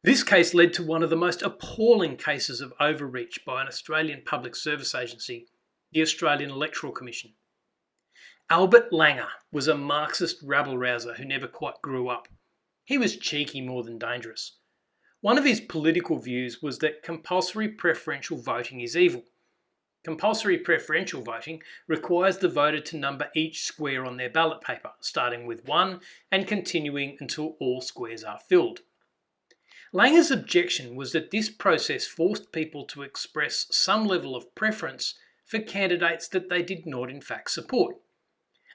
This case led to one of the most appalling cases of overreach by an Australian public service agency, the Australian Electoral Commission. Albert Langer was a Marxist rabble-rouser who never quite grew up. He was cheeky more than dangerous. One of his political views was that compulsory preferential voting is evil. Compulsory preferential voting requires the voter to number each square on their ballot paper, starting with 1 and continuing until all squares are filled. Langer's objection was that this process forced people to express some level of preference for candidates that they did not in fact support,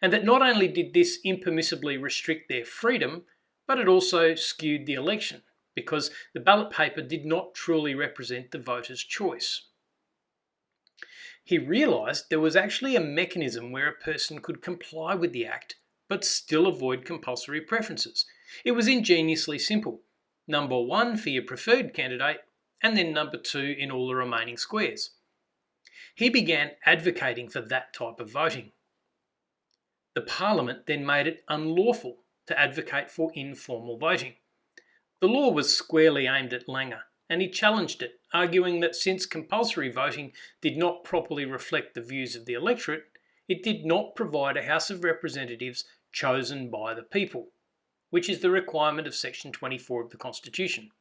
and that not only did this impermissibly restrict their freedom, but it also skewed the election, because the ballot paper did not truly represent the voter's choice. He realised there was actually a mechanism where a person could comply with the act but still avoid compulsory preferences. It was ingeniously simple. Number 1 for your preferred candidate, and then number 2 in all the remaining squares. He began advocating for that type of voting. The Parliament then made it unlawful to advocate for informal voting. The law was squarely aimed at Langer, and he challenged it, arguing that since compulsory voting did not properly reflect the views of the electorate, it did not provide a House of Representatives chosen by the people, which is the requirement of Section 24 of the Constitution.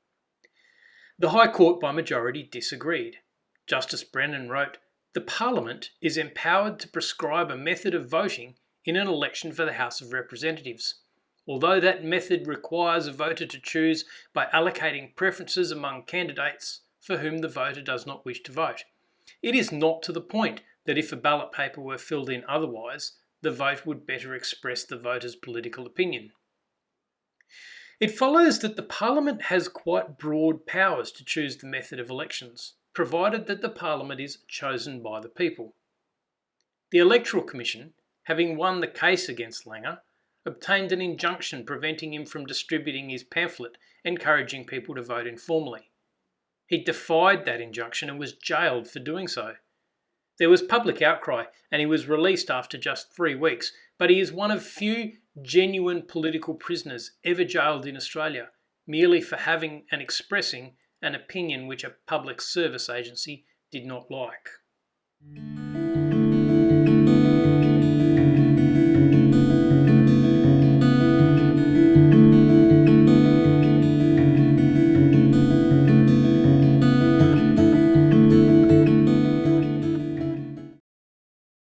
The High Court by majority disagreed. Justice Brennan wrote, "The Parliament is empowered to prescribe a method of voting in an election for the House of Representatives. Although that method requires a voter to choose by allocating preferences among candidates for whom the voter does not wish to vote, it is not to the point that if a ballot paper were filled in otherwise, the vote would better express the voter's political opinion." It follows that the Parliament has quite broad powers to choose the method of elections, provided that the Parliament is chosen by the people. The Electoral Commission, having won the case against Langer, obtained an injunction preventing him from distributing his pamphlet encouraging people to vote informally. He defied that injunction and was jailed for doing so. There was public outcry and he was released after just 3 weeks, but he is one of few genuine political prisoners ever jailed in Australia, merely for having and expressing an opinion which a public service agency did not like.